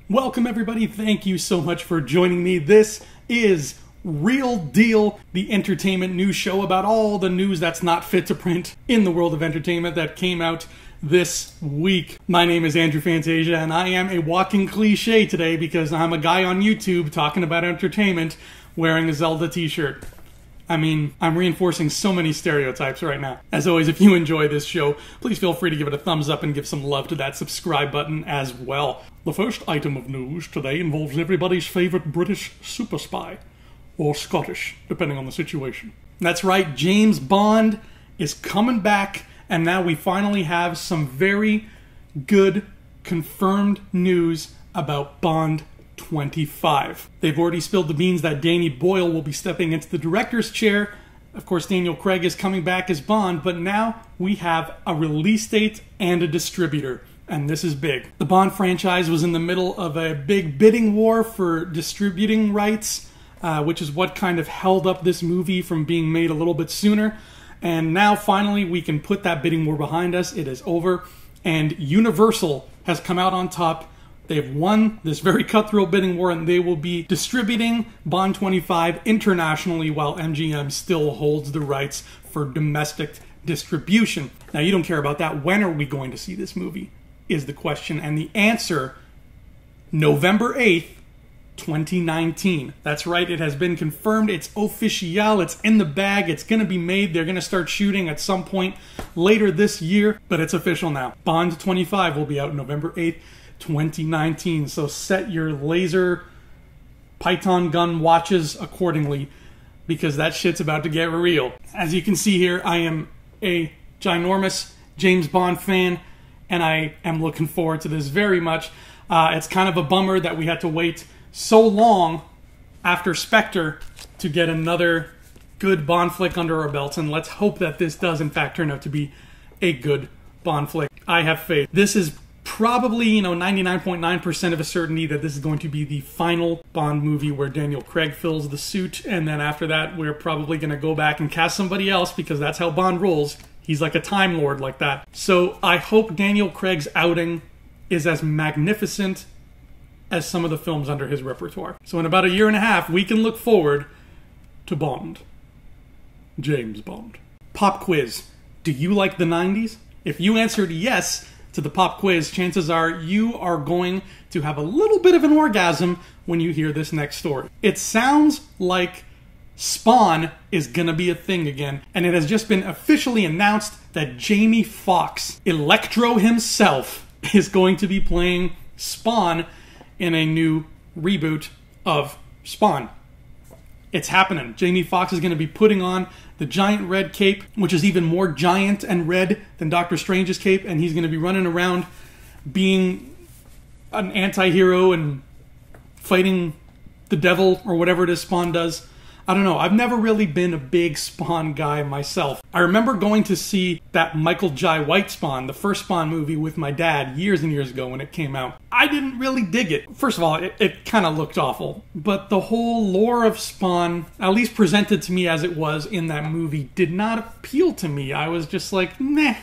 Welcome everybody, thank you so much for joining me. This is Real Deal, the entertainment news show about all the news that's not fit to print in the world of entertainment that came out this week. My name is Andrew Fantasia and I am a walking cliche today because I'm a guy on YouTube talking about entertainment wearing a Zelda t-shirt. I mean, I'm reinforcing so many stereotypes right now. As always, if you enjoy this show, please feel free to give it a thumbs up and give some love to that subscribe button as well. The first item of news today involves everybody's favorite British super spy. Or Scottish, depending on the situation. That's right, James Bond is coming back, and now we finally have some very good confirmed news about Bond 25. They've already spilled the beans that Danny Boyle will be stepping into the director's chair. Of course, Daniel Craig is coming back as Bond, but now we have a release date and a distributor, and this is big. The Bond franchise was in the middle of a big bidding war for distributing rights, which is what kind of held up this movie from being made a little bit sooner. And now finally we can put that bidding war behind us. It is over, and Universal has come out on top. They've won this very cutthroat bidding war, and they will be distributing Bond 25 internationally while MGM still holds the rights for domestic distribution. Now, you don't care about that. When are we going to see this movie is the question, and the answer, November 8th, 2019. That's right, it has been confirmed. It's official. It's in the bag. It's going to be made. They're going to start shooting at some point later this year, but it's official now. Bond 25 will be out November 8th, 2019. So set your laser Python gun watches accordingly, because that shit's about to get real. As you can see here, I am a ginormous James Bond fan, and I am looking forward to this very much. It's kind of a bummer that we had to wait so long after Spectre to get another good Bond flick under our belts, and let's hope that this does in fact turn out to be a good Bond flick. I have faith. This is probably, 99.9% of a certainty that this is going to be the final Bond movie where Daniel Craig fills the suit, and then after that we're probably going to go back and cast somebody else, because that's how Bond rolls. He's like a Time Lord like that. So I hope Daniel Craig's outing is as magnificent as some of the films under his repertoire. So in about a year and a half, we can look forward to Bond. James Bond. Pop quiz. Do you like the 90s? If you answered yes to the pop quiz, chances are you are going to have a little bit of an orgasm when you hear this next story. It sounds like Spawn is gonna be a thing again, and it has just been officially announced that Jamie Foxx, Electro himself, is going to be playing Spawn in a new reboot of Spawn. It's happening. Jamie Foxx is going to be putting on the giant red cape, which is even more giant and red than Doctor Strange's cape, and he's going to be running around being an anti-hero and fighting the devil or whatever it is Spawn does. I don't know. I've never really been a big Spawn guy myself. I remember going to see that Michael Jai White Spawn, the first Spawn movie, with my dad years and years ago when it came out. I didn't really dig it. First of all, it kind of looked awful. But the whole lore of Spawn, at least presented to me as it was in that movie, did not appeal to me. I was just like, meh.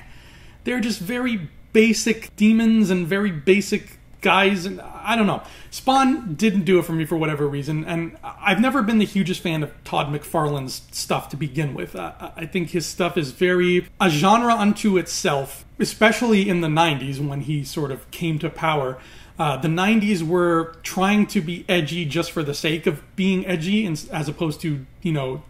They're just very basic demons and very basic guys, and I don't know. Spawn didn't do it for me for whatever reason, and I've never been the hugest fan of Todd McFarlane's stuff to begin with. I think his stuff is very a genre unto itself, especially in the 90s when he sort of came to power. The 90s were trying to be edgy just for the sake of being edgy, as opposed to,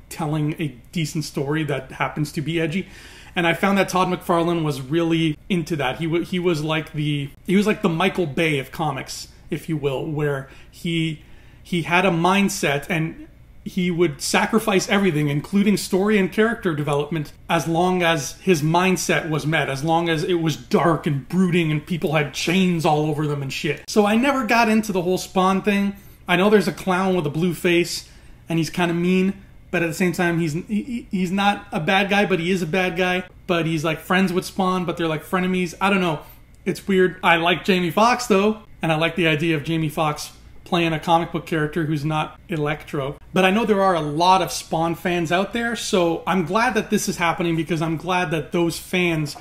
telling a decent story that happens to be edgy. And I found that Todd McFarlane was really into that. He was like the Michael Bay of comics, if you will, where he had a mindset and he would sacrifice everything, including story and character development, as long as his mindset was met, as long as it was dark and brooding and people had chains all over them and shit. So I never got into the whole Spawn thing. I know there's a clown with a blue face and he's kind of mean, but at the same time, he's not a bad guy, but he is a bad guy. But he's like friends with Spawn, but they're like frenemies. I don't know. It's weird. I like Jamie Foxx, though. And I like the idea of Jamie Foxx playing a comic book character who's not Electro. But I know there are a lot of Spawn fans out there, so I'm glad that this is happening, because I'm glad that those fans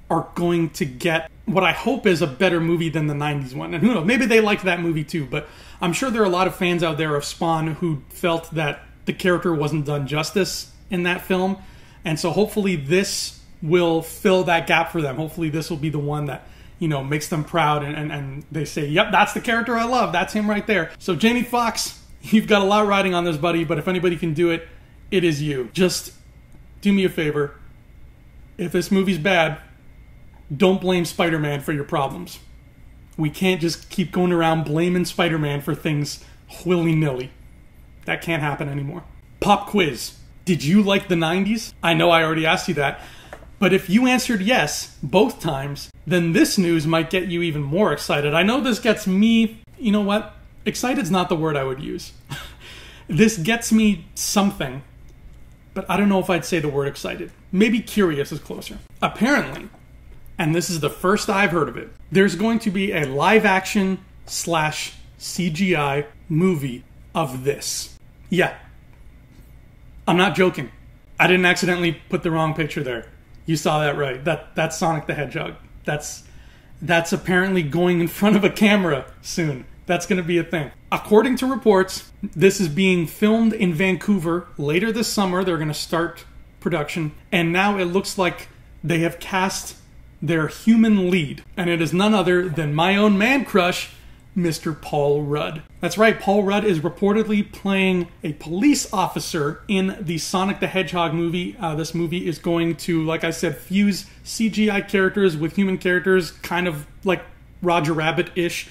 are going to get what I hope is a better movie than the 90s one. And who knows, maybe they liked that movie too, but I'm sure there are a lot of fans out there of Spawn who felt that the character wasn't done justice in that film. And so hopefully this will fill that gap for them. Hopefully this will be the one that, you know, makes them proud and they say, yep, that's the character I love. That's him right there. So Jamie Foxx, you've got a lot riding on this, buddy, but if anybody can do it, it is you. Just do me a favor. If this movie's bad, don't blame Spider-Man for your problems. We can't just keep going around blaming Spider-Man for things willy-nilly. That can't happen anymore. Pop quiz. Did you like the 90s? I know I already asked you that. But if you answered yes both times, then this news might get you even more excited. I know this gets me, you know what? Excited's not the word I would use. This gets me something, but I don't know if I'd say the word excited. Maybe curious is closer. Apparently, and this is the first I've heard of it, there's going to be a live-action / CGI movie of this. Yeah. I'm not joking. I didn't accidentally put the wrong picture there. You saw that right. That's Sonic the Hedgehog. That's apparently going in front of a camera soon. That's going to be a thing. According to reports, this is being filmed in Vancouver later this summer. They're going to start production. And now it looks like they have cast their human lead. And it is none other than my own man crush, Mr. Paul Rudd. That's right, Paul Rudd is reportedly playing a police officer in the Sonic the Hedgehog movie. This movie is going to, like I said, fuse CGI characters with human characters, kind of like Roger Rabbit-ish.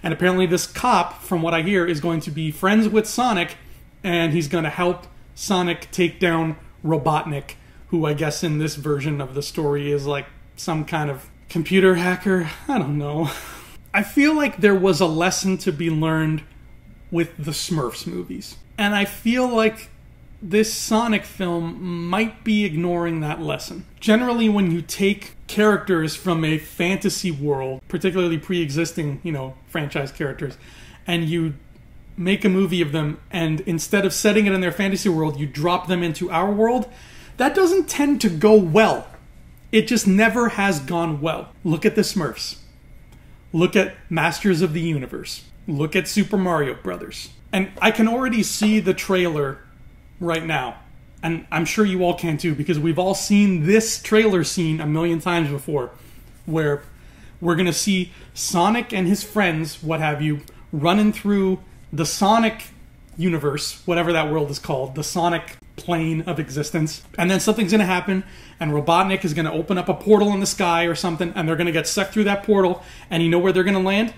And apparently this cop, from what I hear, is going to be friends with Sonic, and he's going to help Sonic take down Robotnik, who I guess in this version of the story is like some kind of computer hacker. I don't know. I feel like there was a lesson to be learned with the Smurfs movies. And I feel like this Sonic film might be ignoring that lesson. Generally, when you take characters from a fantasy world, particularly pre-existing, you know, franchise characters, and you make a movie of them, and instead of setting it in their fantasy world, you drop them into our world, that doesn't tend to go well. It just never has gone well. Look at the Smurfs. Look at Masters of the Universe. Look at Super Mario Brothers. And I can already see the trailer right now. And I'm sure you all can too, because we've all seen this trailer scene a million times before, where we're going to see Sonic and his friends, what have you, running through the Sonic universe, whatever that world is called, the Sonic plane of existence. And then something's going to happen, and Robotnik is going to open up a portal in the sky or something, and they're going to get sucked through that portal, and you know where they're going to land?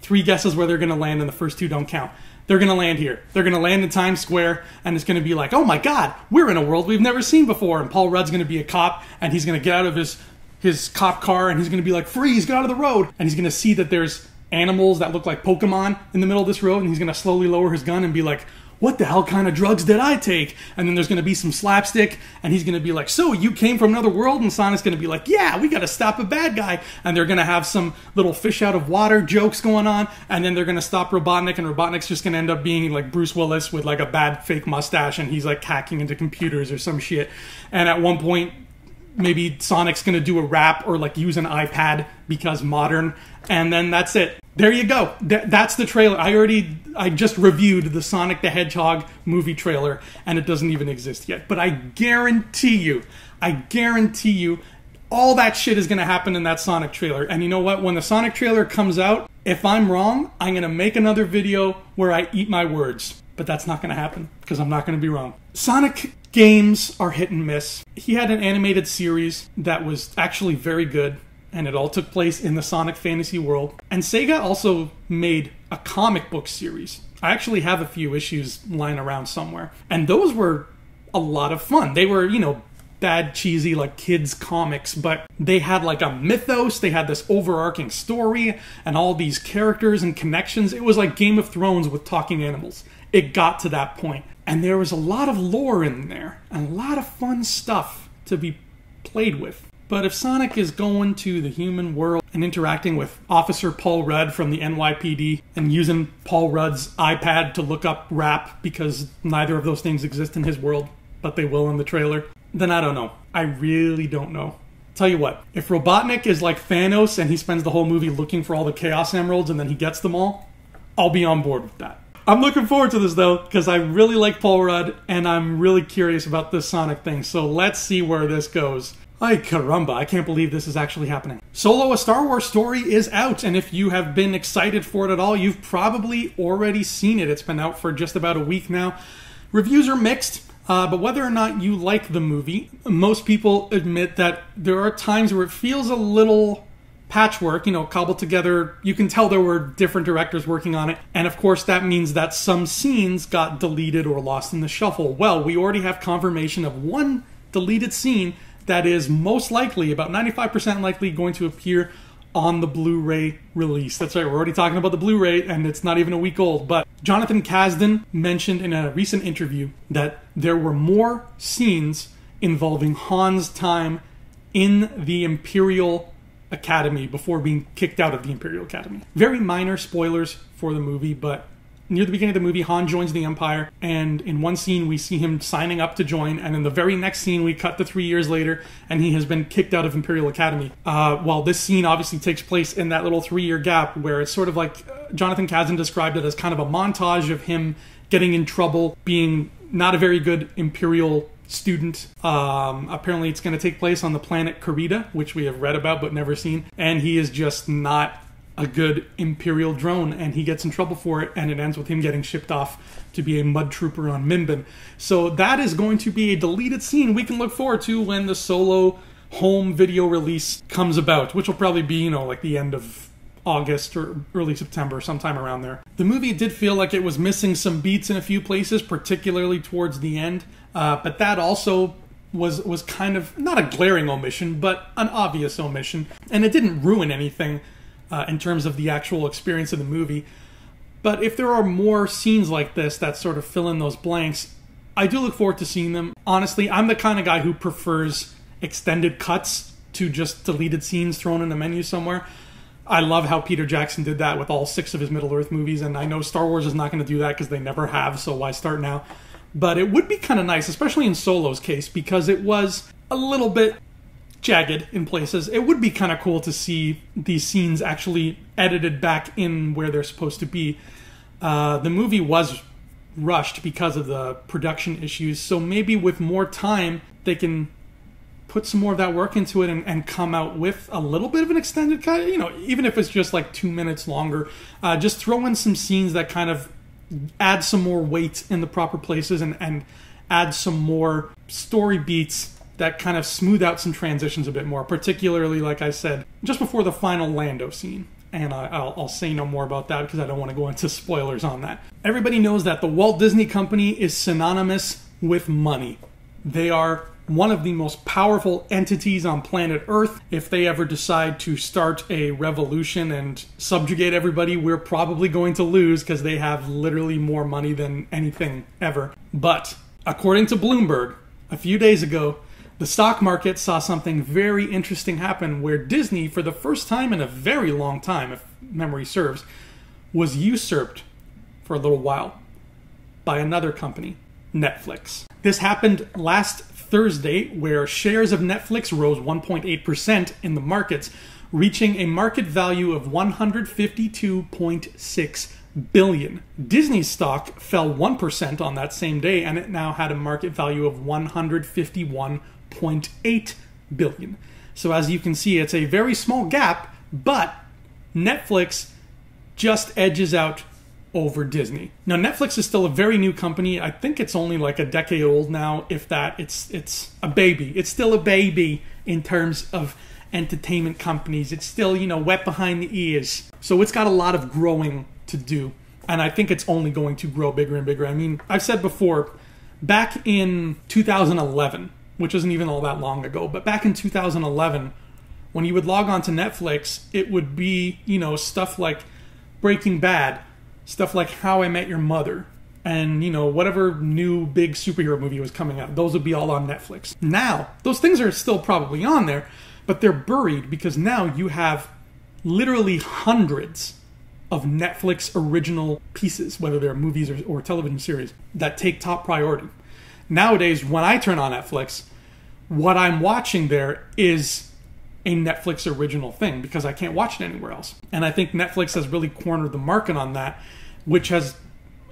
3 guesses where they're going to land, and the first 2 don't count. They're going to land here. They're going to land in Times Square, and it's going to be like, oh my god, we're in a world we've never seen before. And Paul Rudd's going to be a cop, and he's going to get out of his cop car, and he's going to be like, freeze, get out of the road. And he's going to see that there's animals that look like Pokemon in the middle of this road, and he's going to slowly lower his gun and be like, what the hell kind of drugs did I take? And then there's going to be some slapstick, and he's going to be like, so you came from another world? And Sonic's going to be like, yeah, we got to stop a bad guy. And they're going to have some little fish out of water jokes going on, and then they're going to stop Robotnik, and Robotnik's just going to end up being like Bruce Willis with like a bad fake mustache, and he's like hacking into computers or some shit. And at one point, maybe Sonic's going to do a rap or like use an iPad because modern, and then that's it. There you go. That's the trailer. I just reviewed the Sonic the Hedgehog movie trailer, and it doesn't even exist yet. But I guarantee you, all that shit is going to happen in that Sonic trailer. And you know what? When the Sonic trailer comes out, if I'm wrong, I'm going to make another video where I eat my words. But that's not going to happen, because I'm not going to be wrong. Sonic games are hit and miss. He had an animated series that was actually very good, and it all took place in the Sonic fantasy world. And Sega also made a comic book series. I actually have a few issues lying around somewhere. And those were a lot of fun. They were, you know, bad, cheesy, like kids comics, but they had like a mythos, they had this overarching story, and all these characters and connections. It was like Game of Thrones with talking animals. It got to that point. And there was a lot of lore in there, and a lot of fun stuff to be played with. But if Sonic is going to the human world and interacting with Officer Paul Rudd from the NYPD and using Paul Rudd's iPad to look up rap because neither of those things exist in his world, but they will in the trailer, then I don't know. I really don't know. Tell you what, if Robotnik is like Thanos and he spends the whole movie looking for all the Chaos Emeralds and then he gets them all, I'll be on board with that. I'm looking forward to this, though, because I really like Paul Rudd, and I'm really curious about this Sonic thing, so let's see where this goes. Ay caramba, I can't believe this is actually happening. Solo: A Star Wars Story is out, and if you have been excited for it at all, you've probably already seen it. It's been out for just about a week now. Reviews are mixed, but whether or not you like the movie, most people admit that there are times where it feels a little patchwork, cobbled together. You can tell there were different directors working on it. And of course, that means that some scenes got deleted or lost in the shuffle. Well, we already have confirmation of one deleted scene that is most likely, about 95% likely, going to appear on the Blu-ray release. That's right, we're already talking about the Blu-ray, and it's not even a week old. But Jonathan Kasdan mentioned in a recent interview that there were more scenes involving Han's time in the Imperial Academy before being kicked out of the Imperial Academy. Very minor spoilers for the movie, but near the beginning of the movie, Han joins the Empire, and in one scene we see him signing up to join, and in the very next scene we cut to 3 years later, and he has been kicked out of Imperial Academy. While this scene obviously takes place in that little 3-year gap, where it's sort of like, Jonathan Kasdan described it as kind of a montage of him getting in trouble, being not a very good Imperial student. Apparently it's going to take place on the planet Karita, which we have read about but never seen, and he is just not a good Imperial drone, and he gets in trouble for it, and it ends with him getting shipped off to be a mud trooper on Minbin. So that is going to be a deleted scene we can look forward to when the Solo home video release comes about, which will probably be, like the end of August or early September, sometime around there. The movie did feel like it was missing some beats in a few places, particularly towards the end, but that also was kind of, not a glaring omission, but an obvious omission, and it didn't ruin anything in terms of the actual experience of the movie. But if there are more scenes like this that sort of fill in those blanks, I do look forward to seeing them. Honestly, I'm the kind of guy who prefers extended cuts to just deleted scenes thrown in a menu somewhere. I love how Peter Jackson did that with all 6 of his Middle-earth movies, and I know Star Wars is not going to do that because they never have, so why start now? But it would be kind of nice, especially in Solo's case, because it was a little bit jagged in places. It would be kind of cool to see these scenes actually edited back in where they're supposed to be. The movie was rushed because of the production issues, so maybe with more time they can put some more of that work into it and come out with a little bit of an extended cut, even if it's just like 2 minutes longer. Just throw in some scenes that kind of add some more weight in the proper places and add some more story beats that kind of smooth out some transitions a bit more, particularly, like I said, just before the final Lando scene. And I'll say no more about that because I don't want to go into spoilers on that. Everybody knows that the Walt Disney Company is synonymous with money. They are one of the most powerful entities on planet Earth. If they ever decide to start a revolution and subjugate everybody, we're probably going to lose because they have literally more money than anything ever. But according to Bloomberg, a few days ago, the stock market saw something very interesting happen where Disney, for the first time in a very long time, if memory serves, was usurped for a little while by another company, Netflix. This happened last Thursday, where shares of Netflix rose 1.8% in the markets, reaching a market value of $152.6 billion. Disney's stock fell 1% on that same day, and it now had a market value of $151.8 billion. So as you can see, it's a very small gap, but Netflix just edges out over Disney. Now, Netflix is still a very new company. I think it's only like a decade old now, if that. It's a baby. It's still a baby in terms of entertainment companies. It's still, wet behind the ears. So it's got a lot of growing to do. And I think it's only going to grow bigger and bigger. I mean, I've said before, back in 2011, which isn't even all that long ago, but back in 2011, when you would log on to Netflix, it would be, stuff like Breaking Bad, stuff like How I Met Your Mother, and, whatever new big superhero movie was coming out. Those would be all on Netflix. Now, those things are still probably on there, but they're buried because now you have literally hundreds of Netflix original pieces, whether they're movies or television series, that take top priority. Nowadays, when I turn on Netflix, what I'm watching there is a Netflix original thing because I can't watch it anywhere else. And I think Netflix has really cornered the market on that, which has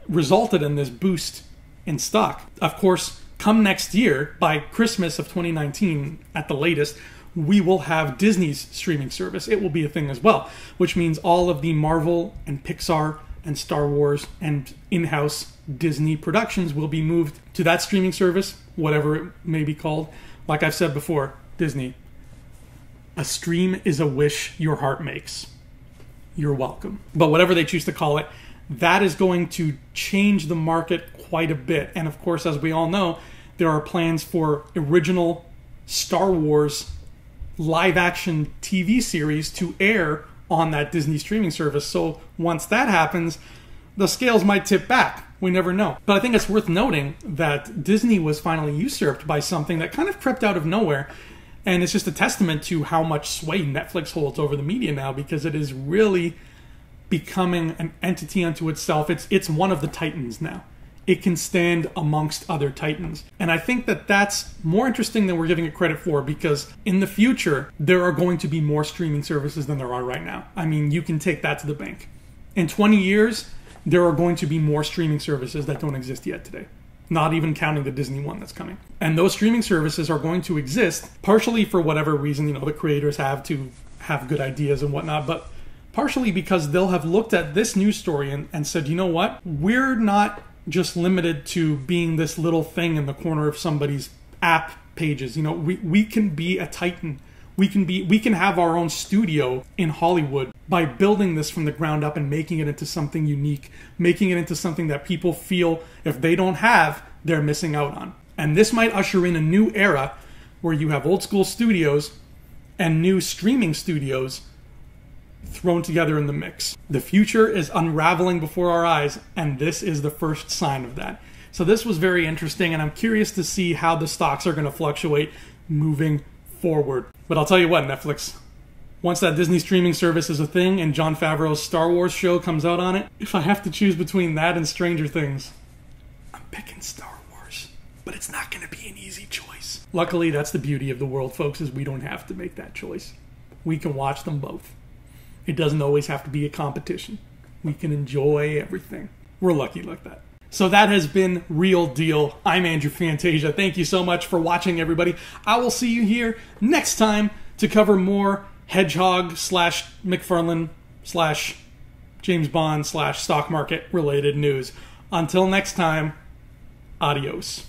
resulted in this boost in stock. Of course, come next year, by Christmas of 2019 at the latest, we will have Disney's streaming service. It will be a thing as well, which means all of the Marvel and Pixar and Star Wars and in-house Disney productions will be moved to that streaming service, whatever it may be called. Like I've said before, Disney, a stream is a wish your heart makes. You're welcome. But whatever they choose to call it, that is going to change the market quite a bit. And of course, as we all know, there are plans for original Star Wars live-action TV series to air on that Disney streaming service. So once that happens, the scales might tip back. We never know. But I think it's worth noting that Disney was finally usurped by something that kind of crept out of nowhere. And it's just a testament to how much sway Netflix holds over the media now, because it is really becoming an entity unto itself. It's one of the titans now. It can stand amongst other titans. And I think that that's more interesting than we're giving it credit for, because in the future, there are going to be more streaming services than there are right now. I mean, you can take that to the bank. In 20 years, there are going to be more streaming services that don't exist yet today. Not even counting the Disney one that's coming. And those streaming services are going to exist partially for whatever reason, the creators have to have good ideas and whatnot, but partially because they'll have looked at this news story and said, you know what? We're not just limited to being this little thing in the corner of somebody's app pages. We can be a titan. We can have our own studio in Hollywood by building this from the ground up and making it into something unique, making it into something that people feel if they don't have, they're missing out on. And this might usher in a new era where you have old school studios and new streaming studios thrown together in the mix. The future is unraveling before our eyes, and this is the first sign of that. So this was very interesting, and I'm curious to see how the stocks are going to fluctuate moving forward. But I'll tell you what, Netflix, once that Disney streaming service is a thing and Jon Favreau's Star Wars show comes out on it, if I have to choose between that and Stranger Things, I'm picking Star Wars. But it's not going to be an easy choice. Luckily, that's the beauty of the world, folks, is we don't have to make that choice. We can watch them both. It doesn't always have to be a competition. We can enjoy everything. We're lucky like that. So that has been Real Deal. I'm Andrew Fantasia. Thank you so much for watching, everybody. I will see you here next time to cover more Hedgehog / McFarlane / James Bond / stock market related news. Until next time, adios.